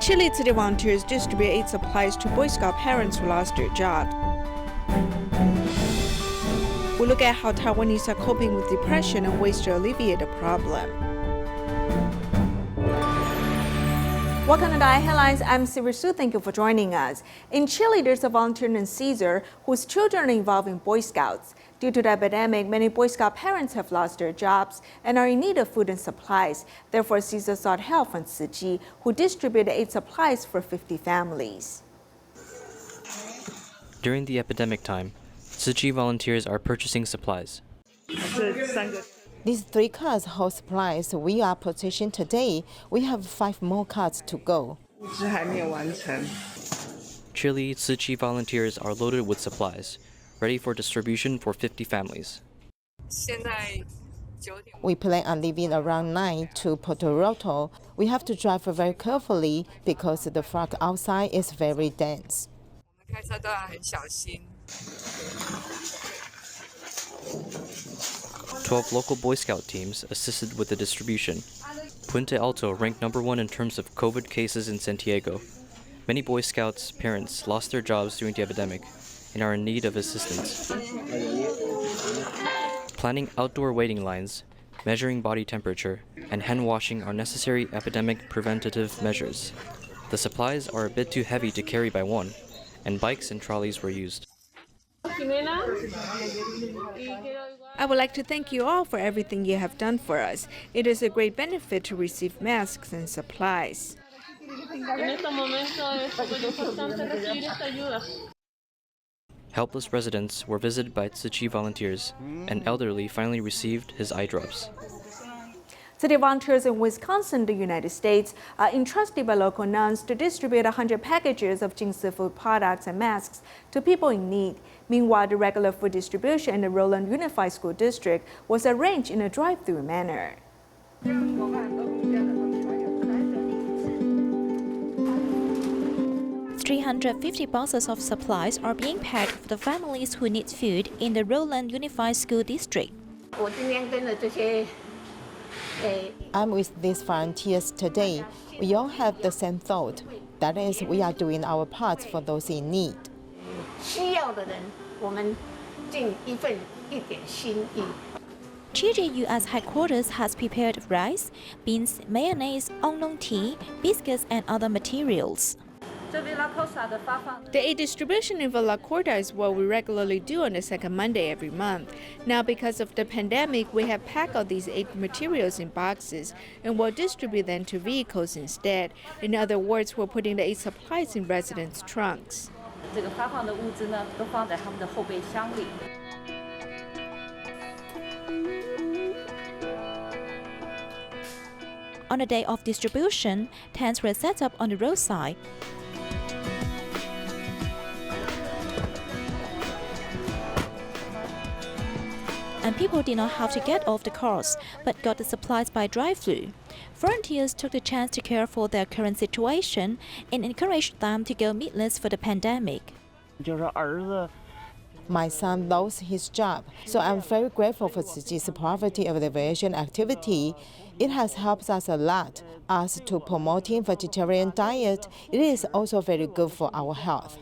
Chile, Tzu Chi volunteers distribute aid supplies to Boy Scout parents who lost their jobs. We look at how Taiwanese are coping with depression and ways to alleviate the problem. Welcome to the Headlines. I'm Siri Su. Thank you for joining us. In Chile, there's a volunteer named Caesar whose children are involved in Boy Scouts. Due to the epidemic, many Boy Scout parents have lost their jobs and are in need of food and supplies. Therefore, Caesar sought help from Tzu Chi, who distributed aid supplies for 50 families. During the epidemic time, Tzu Chi volunteers are purchasing supplies. These 3 carts hold supplies we are purchasing today. We have 5 more carts to go. Chile Tzu Chi volunteers are loaded with supplies, ready for distribution for 50 families. We plan on leaving around 9 to Puerto Rico. We have to drive very carefully because the fog outside is very dense. 12 local Boy Scout teams assisted with the distribution. Puente Alto ranked #1 in terms of COVID cases in Santiago. Many Boy Scouts' parents lost their jobs during the epidemic and are in need of assistance. Planning outdoor waiting lines, measuring body temperature, and hand washing are necessary epidemic preventative measures. The supplies are a bit too heavy to carry by one, and bikes and trolleys were used. I would like to thank you all for everything you have done for us. It is a great benefit to receive masks and supplies. Helpless residents were visited by Tzu Chi volunteers. An elderly finally received his eye drops. City volunteers in Wisconsin, the United States, are entrusted by local nuns to distribute 100 packages of Jingsi food products and masks to people in need. Meanwhile, the regular food distribution in the Roland Unified School District was arranged in a drive-through manner. 350 boxes of supplies are being packed for the families who need food in the Roland Unified School District. I'm with these volunteers today. We all have the same thought. That is, we are doing our part for those in need. Chile U.S. headquarters has prepared rice, beans, mayonnaise, oolong tea, biscuits, and other materials. The aid distribution in Villa Corta is what we regularly do on the second Monday every month. Now, because of the pandemic, we have packed all these aid materials in boxes and will distribute them to vehicles instead. In other words, we're putting the aid supplies in residents' trunks. On the day of distribution, tents were set up on the roadside. And people did not have to get off the cars, but got the supplies by drive-through. Volunteers took the chance to care for their current situation and encouraged them to go meatless for the pandemic. My son lost his job, so I'm very grateful for Tzu Chi's poverty alleviation activity. It has helped us a lot. As to promoting vegetarian diet, it is also very good for our health.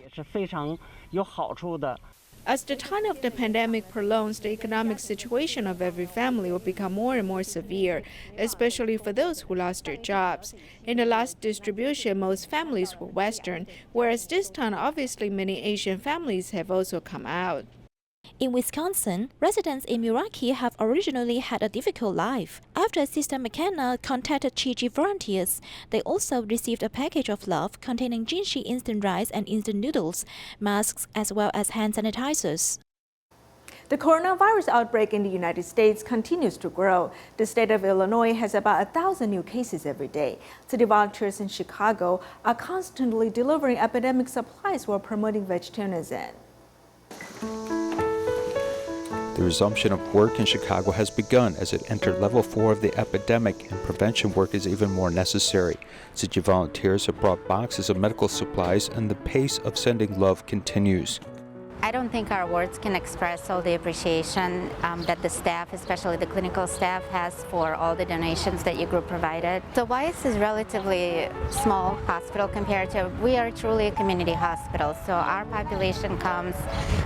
As the time of the pandemic prolongs, the economic situation of every family will become more and more severe, especially for those who lost their jobs. In the last distribution, most families were Western, whereas this time, obviously, many Asian families have also come out. In Wisconsin, residents in Milwaukee have originally had a difficult life. After Sister McKenna contacted Tzu Chi volunteers, they also received a package of love containing Jingxi instant rice and instant noodles, masks, as well as hand sanitizers. The coronavirus outbreak in the United States continues to grow. The state of Illinois has about 1,000 new cases every day. City volunteers in Chicago are constantly delivering epidemic supplies while promoting vegetarianism. The resumption of work in Chicago has begun as it entered level 4 of the epidemic, and prevention work is even more necessary. Tzu Chi volunteers have brought boxes of medical supplies, and the pace of sending love continues. I don't think our words can express all the appreciation that the staff, especially the clinical staff, has for all the donations that your group provided. So Weiss is relatively small hospital compared to, we are truly a community hospital. So our population comes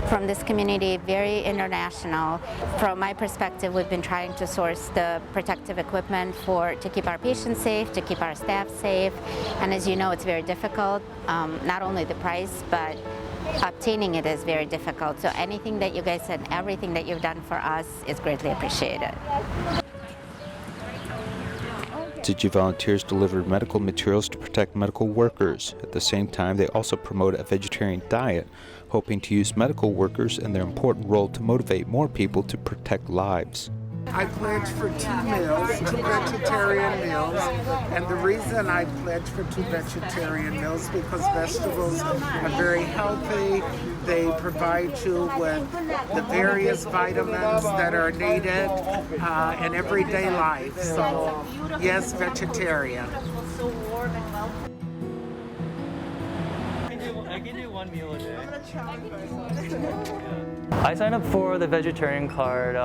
from this community, very international. From my perspective, we've been trying to source the protective equipment to keep our patients safe, to keep our staff safe. And as you know, it's very difficult, not only the price, but obtaining it is very difficult. So anything that you guys and everything that you've done for us is greatly appreciated. Tzu Chi volunteers delivered medical materials to protect medical workers. At the same time, they also promote a vegetarian diet, hoping to use medical workers and their important role to motivate more people to protect lives. I pledged for 2 meals, 2 vegetarian meals, and the reason I pledged for 2 vegetarian meals because vegetables are very healthy. They provide you with the various vitamins that are needed in everyday life. So, yes, vegetarian. I can do 1 meal a day. I signed up for the vegetarian card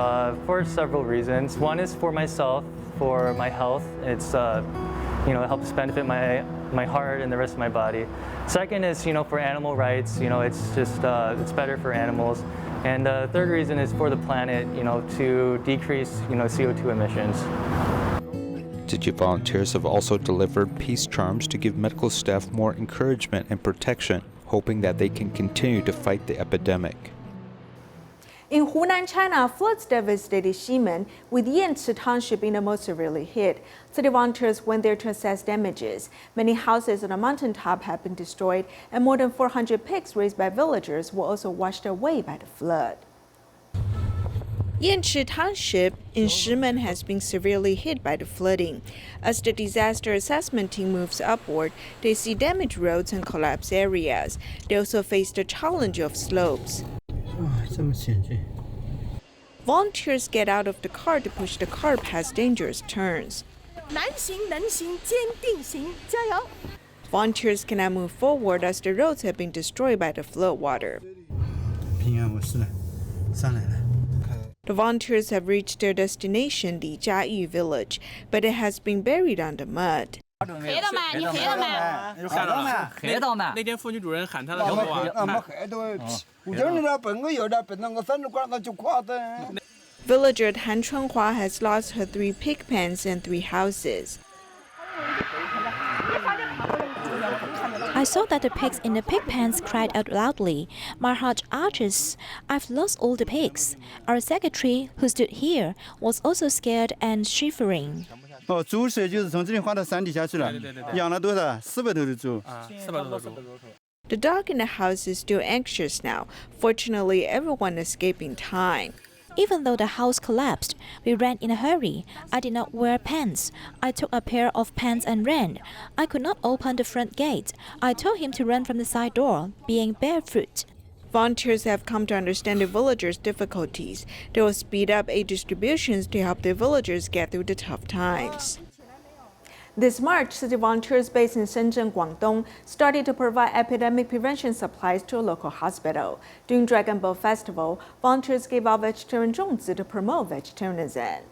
for several reasons. One is for myself, for my health. It's it helps benefit my heart and the rest of my body. Second is for animal rights. It's just it's better for animals. And the third reason is for the planet. To decrease CO2 emissions. Tzu Chi volunteers have also delivered peace charms to give medical staff more encouragement and protection, hoping that they can continue to fight the epidemic. In Hunan, China, floods devastated Ximen, with Yanchi Township being the most severely hit. City volunteers went there to assess damages. Many houses on a mountaintop have been destroyed, and more than 400 pigs raised by villagers were also washed away by the flood. Yanchi Township in Ximen has been severely hit by the flooding. As the disaster assessment team moves upward, they see damaged roads and collapsed areas. They also face the challenge of slopes. Volunteers get out of the car to push the car past dangerous turns. Volunteers cannot move forward as the roads have been destroyed by the floodwater. The volunteers have reached their destination, Li Jiayu village, but it has been buried under mud. Villager Han Chunhua has lost her 3 pig pens and 3 houses. I saw that the pigs in the pig pens cried out loudly. My heart arches. I've lost all the pigs. Our secretary, who stood here, was also scared and shivering. 猪舍就是从这里划到山底下去了，养了多少？400头的猪。400多头。 The dog in the house is still anxious now. Fortunately, everyone escaped in time. Even though the house collapsed, we ran in a hurry. I did not wear pants. I took a pair of pants and ran. I could not open the front gate. I told him to run from the side door, being barefoot. Volunteers have come to understand the villagers' difficulties. They will speed up aid distributions to help the villagers get through the tough times. This March, city volunteers based in Shenzhen, Guangdong, started to provide epidemic prevention supplies to a local hospital. During Dragon Boat Festival, volunteers gave out vegetarian zhongzi to promote vegetarianism.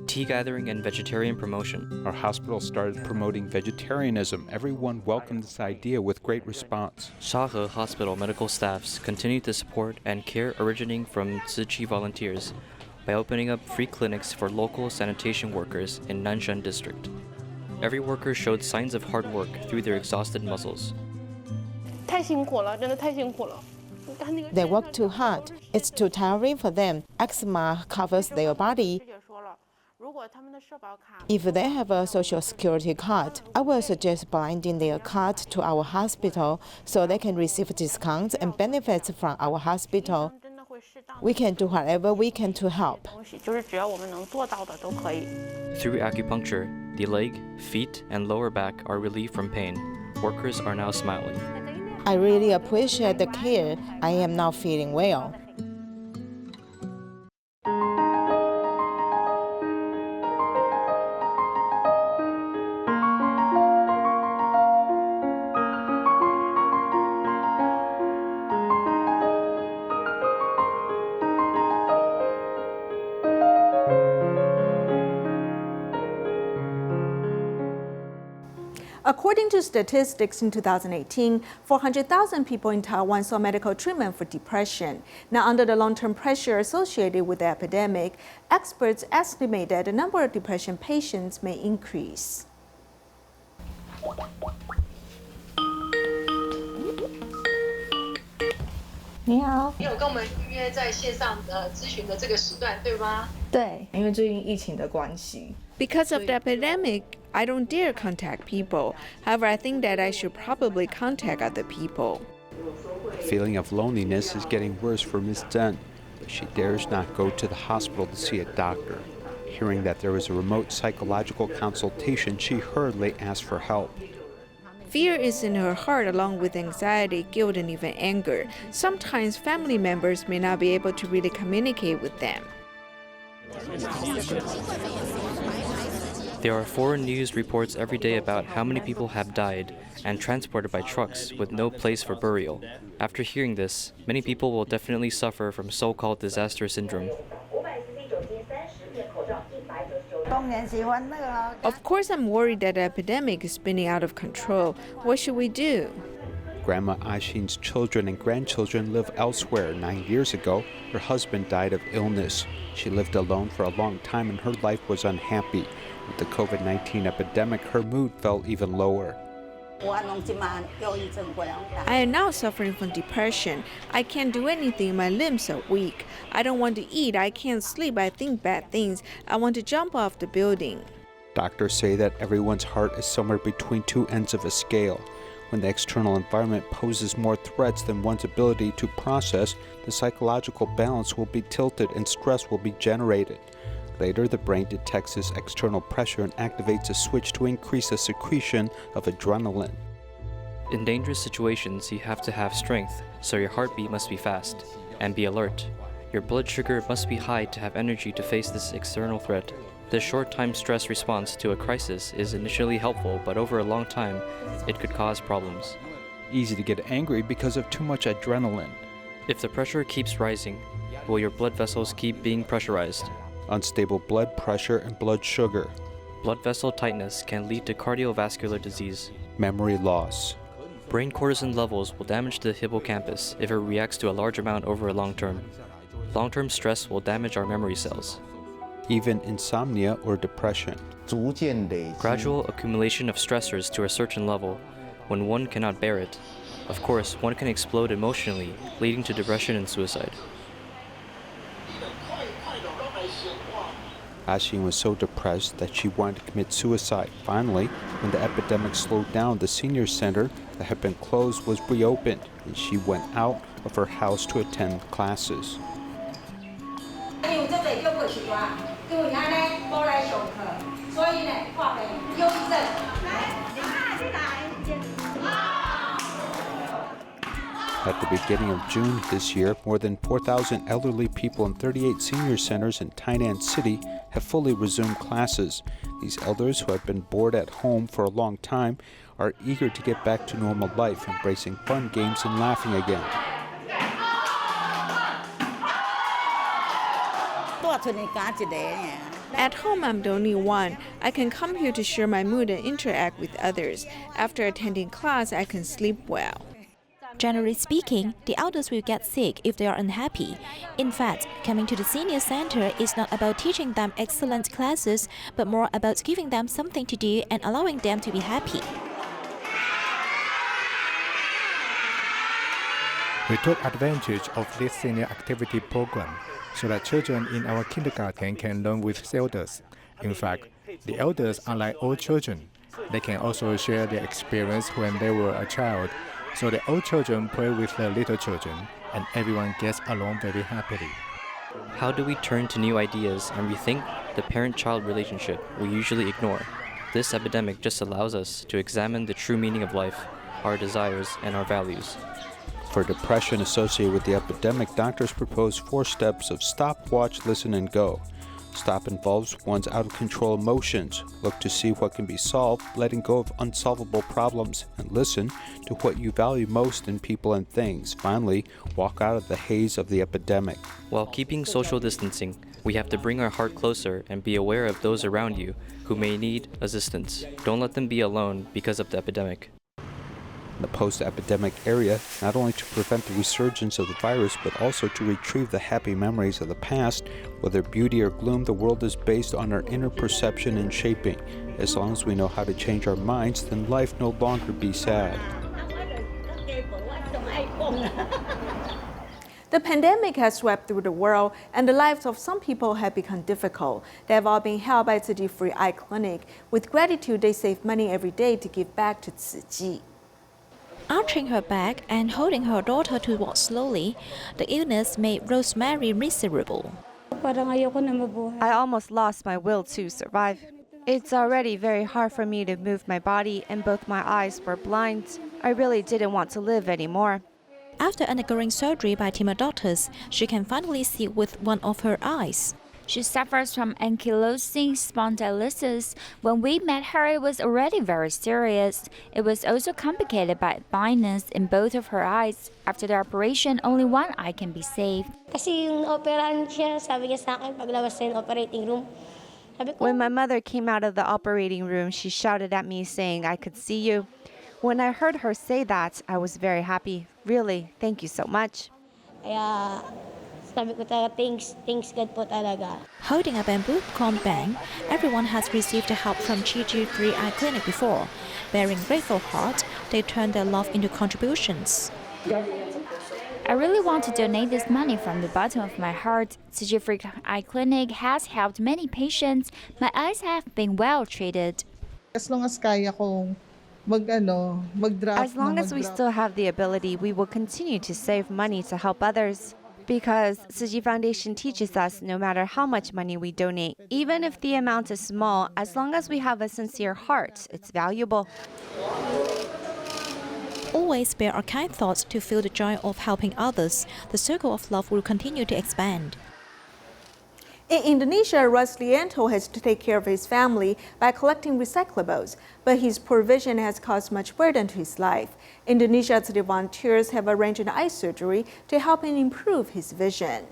Tea gathering and vegetarian promotion. Our hospital started promoting vegetarianism. Everyone welcomed this idea with great response. Shahe Hospital medical staffs continue to support and care originating from Tzu Chi volunteers by opening up free clinics for local sanitation workers in Nanshan district. Every worker showed signs of hard work through their exhausted muscles. They work too hard. It's too tiring for them. Eczema covers their body. If they have a social security card, I will suggest binding their card to our hospital so they can receive discounts and benefits from our hospital. We can do whatever we can to help. Through acupuncture, the leg, feet, and lower back are relieved from pain. Workers are now smiling. I really appreciate the care. I am now feeling well. According to statistics in 2018, 400,000 people in Taiwan saw medical treatment for depression. Now, under the long-term pressure associated with the epidemic, experts estimate that the number of depression patients may increase. 你好，你有跟我们预约在线上咨询的这个时段，对吗？对，因为最近疫情的关系。 Because of the epidemic, I don't dare contact people. However, I think that I should probably contact other people. The feeling of loneliness is getting worse for Ms. Zhen, but she dares not go to the hospital to see a doctor. Hearing that there was a remote psychological consultation, she hurriedly asked for help. Fear is in her heart along with anxiety, guilt, and even anger. Sometimes family members may not be able to really communicate with them. There are foreign news reports every day about how many people have died and transported by trucks with no place for burial. After hearing this, many people will definitely suffer from so-called disaster syndrome. Of course, I'm worried that the epidemic is spinning out of control. What should we do? Grandma Aixin's children and grandchildren live elsewhere. 9 years ago, her husband died of illness. She lived alone for a long time and her life was unhappy. With the COVID-19 epidemic, her mood fell even lower. I am now suffering from depression. I can't do anything. My limbs are weak. I don't want to eat. I can't sleep. I think bad things. I want to jump off the building. Doctors say that everyone's heart is somewhere between two ends of a scale. When the external environment poses more threats than one's ability to process, the psychological balance will be tilted and stress will be generated. Later, the brain detects this external pressure and activates a switch to increase the secretion of adrenaline. In dangerous situations, you have to have strength, so your heartbeat must be fast and be alert. Your blood sugar must be high to have energy to face this external threat. This short-time stress response to a crisis is initially helpful, but over a long time, it could cause problems. Easy to get angry because of too much adrenaline. If the pressure keeps rising, will your blood vessels keep being pressurized? Unstable blood pressure and blood sugar. Blood vessel tightness can lead to cardiovascular disease. Memory loss. Brain cortisol levels will damage the hippocampus if it reacts to a large amount over a long term. Long-term stress will damage our memory cells. Even insomnia or depression. Gradual accumulation of stressors to a certain level, when one cannot bear it. Of course, one can explode emotionally, leading to depression and suicide. Aixin was so depressed that she wanted to commit suicide. Finally, when the epidemic slowed down, the senior center that had been closed was reopened, and she went out of her house to attend classes. At the beginning of June this year, more than 4,000 elderly people in 38 senior centers in Tainan City have fully resumed classes. These elders, who have been bored at home for a long time, are eager to get back to normal life, embracing fun games and laughing again. At home, I'm the only one. I can come here to share my mood and interact with others. After attending class, I can sleep well. Generally speaking, the elders will get sick if they are unhappy. In fact, coming to the senior center is not about teaching them excellent classes, but more about giving them something to do and allowing them to be happy. We took advantage of this senior activity program so that children in our kindergarten can learn with elders. In fact, the elders are like old children. They can also share their experience when they were a child. So the old children play with the little children, and everyone gets along very happily. How do we turn to new ideas and rethink the parent-child relationship we usually ignore? This epidemic just allows us to examine the true meaning of life, our desires, and our values. For depression associated with the epidemic, doctors propose 4 steps of stop, watch, listen, and go. Stop involves one's out-of-control emotions. Look to see what can be solved, letting go of unsolvable problems, and listen to what you value most in people and things. Finally, walk out of the haze of the epidemic. While keeping social distancing, We have to bring our heart closer and be aware of those around you who may need assistance. Don't let them be alone because of the epidemic. In the post-epidemic area, not only to prevent the resurgence of the virus, but also to retrieve the happy memories of the past. Whether beauty or gloom, the world is based on our inner perception and shaping. As long as we know how to change our minds, then life no longer be sad. The pandemic has swept through the world, and the lives of some people have become difficult. They have all been helped by Tzu Chi Free Eye Clinic. With gratitude, they save money every day to give back to Tzu Chi. Arching her back and holding her daughter to walk slowly, the illness made Rosemary miserable. I almost lost my will to survive. It's already very hard for me to move my body, and both my eyes were blind. I really didn't want to live anymore. After undergoing surgery by team of doctors, she can finally see with one of her eyes. She suffers from ankylosing spondylosis. When we met her, it was already very serious. It was also complicated by blindness in both of her eyes. After the operation, only one eye can be saved. When my mother came out of the operating room, she shouted at me saying I could see you. When I heard her say that, I was very happy. Really, thank you so much. Holding a bamboo corn bang, everyone has received help from Tzu Chi Free Eye Clinic before. Bearing grateful heart, they turn their love into contributions. I really want to donate this money from the bottom of my heart. Tzu Chi Free Eye Clinic has helped many patients. My eyes have been well treated. As long as we still have the ability, we will continue to save money to help others. Because Tzu Chi Foundation teaches us no matter how much money we donate, even if the amount is small, as long as we have a sincere heart, it's valuable. Always bear a kind thought to feel the joy of helping others. The circle of love will continue to expand. In Indonesia, Ruslianto has to take care of his family by collecting recyclables, but his poor vision has caused much burden to his life. Indonesia's volunteers have arranged an eye surgery to help him improve his vision.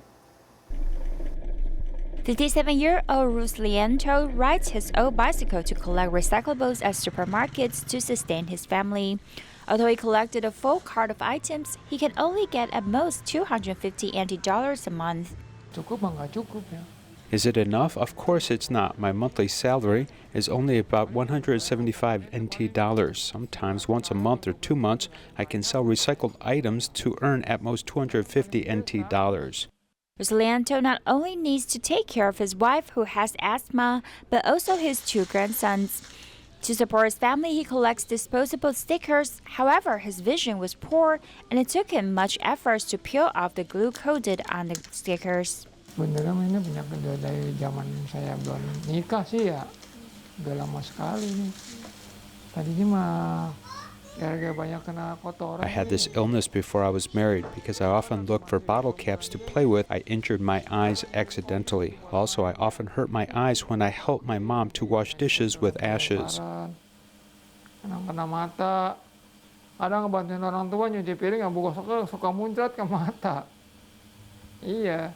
57-year-old Ruslianto rides his old bicycle to collect recyclables at supermarkets to sustain his family. Although he collected a full cart of items, he can only get at most $250 NT a month. Is it enough? Of course it's not. My monthly salary is only about 175 NT dollars. Sometimes once a month or 2 months, I can sell recycled items to earn at most 250 NT dollars. Ruslianto not only needs to take care of his wife who has asthma, but also his 2 grandsons. To support his family, he collects disposable stickers. However, his vision was poor, and it took him much effort to peel off the glue coated on the stickers. Sebenarnya ini penyakit dari zaman saya belum nikah sih ya, udah lama sekali nih. Tadinya mah gara-gara banyak kena kotoran. I had this illness before I was married because I often looked for bottle caps to play with. I injured my eyes accidentally. Also, I often hurt my eyes when I helped my mom to wash dishes with ashes. Kadang kena mata, kadang ngebantuin orang tua nyuci piring nggak suka muncrat ke mata. Iya.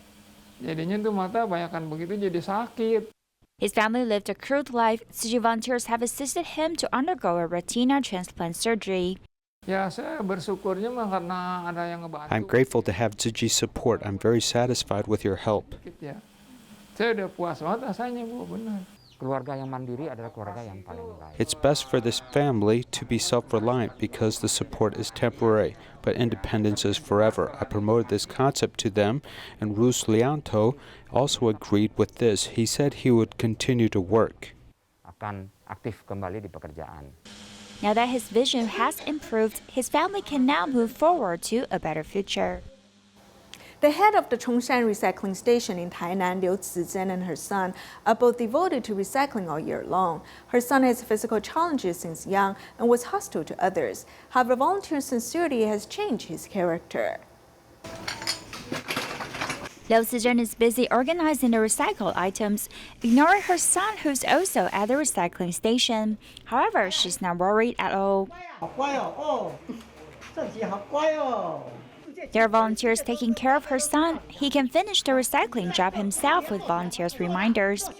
Jadinya tuh mata banyakan begitu jadi sakit. His family lived a crude life. Tzu Chi volunteers have assisted him to undergo a retina transplant surgery. Ya, saya bersyukurnya mah karena ada yang ngebantu. I'm grateful to have Tzu Chi's support. I'm very satisfied with your help. Saya udah puas banget rasanya, Bu, benar. Keluarga yang mandiri adalah keluarga yang paling baik. It's best for this family to be self-reliant because the support is temporary, but independence is forever. I promoted this concept to them, and Ruslianto also agreed with this. He said he would continue to work. Akan aktif kembali di pekerjaan. Now that his vision has improved, his family can now move forward to a better future. The head of the Chongshan recycling station in Tainan, Liu Zizhen, and her son are both devoted to recycling all year long. Her son has physical challenges since young and was hostile to others. However, volunteer sincerity has changed his character. Liu Zizhen is busy organizing the recycled items, ignoring her son who's also at the recycling station. However, she's not worried at all. There are volunteers taking care of her son. He can finish the recycling job himself with volunteers' reminders.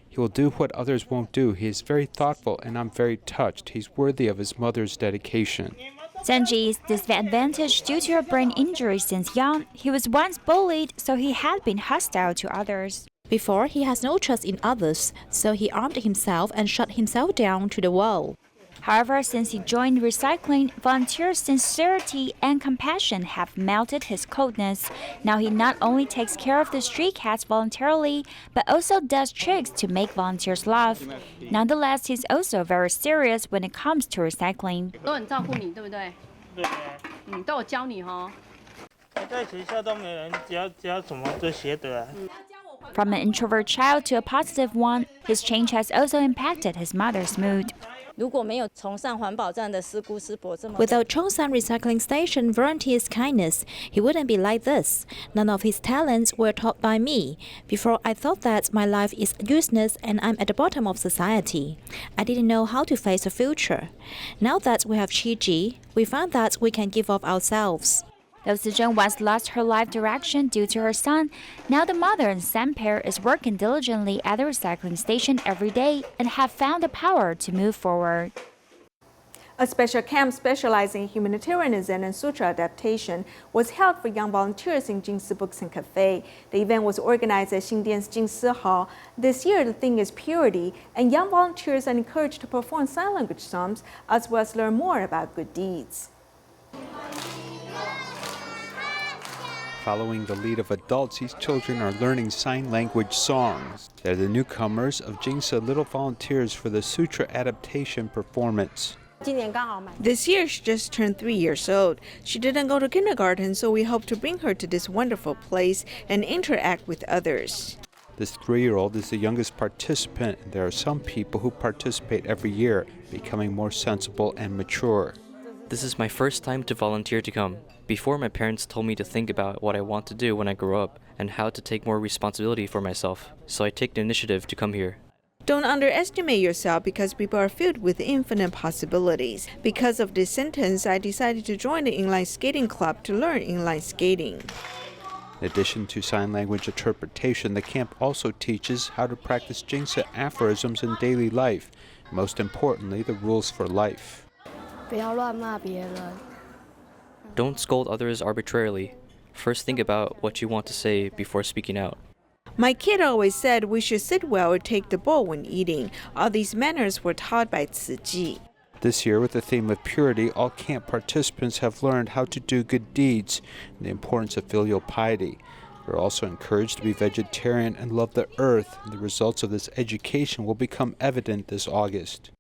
He will do what others won't do. He is very thoughtful, and I'm very touched. He's worthy of his mother's dedication. Senji is disadvantaged due to a brain injury since young. He was once bullied, so he had been hostile to others. Before, he has no trust in others, so he armed himself and shut himself down to the wall. However, since he joined recycling, volunteers' sincerity and compassion have melted his coldness. Now he not only takes care of the street cats voluntarily, but also does tricks to make volunteers laugh. Nonetheless, he's also very serious when it comes to recycling. From an introvert child to a positive one, his change has also impacted his mother's mood. Without Chongsan Recycling Station volunteers' kindness, he wouldn't be like this. None of his talents were taught by me. Before, I thought that my life is useless and I'm at the bottom of society. I didn't know how to face the future. Now that we have Tzu Chi, we found that we can give of ourselves. Though Sijeng once lost her life direction due to her son, now the mother and son pair is working diligently at the recycling station every day and have found the power to move forward. A special camp specializing in humanitarianism and sutra adaptation was held for young volunteers in Jingsi Books and Cafe. The event was organized at Xindian's Jingsi Hall. This year, the theme is purity, and young volunteers are encouraged to perform sign language songs as well as learn more about good deeds. Following the lead of adults, these children are learning sign language songs. They're the newcomers of Jingsa Little Volunteers for the Sutra adaptation performance. This year, she just turned 3 years old. She didn't go to kindergarten, so we hope to bring her to this wonderful place and interact with others. This 3-year-old is the youngest participant, and there are some people who participate every year, becoming more sensible and mature. This is my first time to volunteer to come. Before, my parents told me to think about what I want to do when I grow up and how to take more responsibility for myself, so I take the initiative to come here. Don't underestimate yourself because people are filled with infinite possibilities. Because of this sentence, I decided to join the inline skating club to learn inline skating. In addition to sign language interpretation, the camp also teaches how to practice Jingsa aphorisms in daily life, most importantly, the rules for life. Don't scold others arbitrarily. First think about what you want to say before speaking out. My kid always said we should sit well or take the bowl when eating. All these manners were taught by Tzu Chi. This year, with the theme of purity, all camp participants have learned how to do good deeds and the importance of filial piety. They're also encouraged to be vegetarian and love the earth, and the results of this education will become evident this August.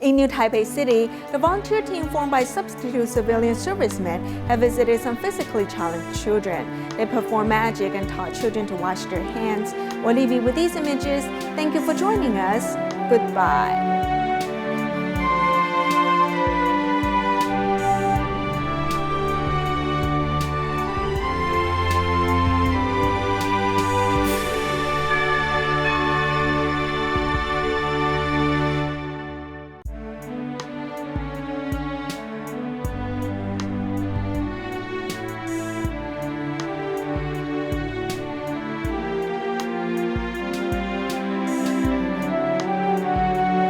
In New Taipei City, the volunteer team formed by substitute civilian servicemen have visited some physically challenged children. They performed magic and taught children to wash their hands. We'll leave you with these images. Thank you for joining us. Goodbye.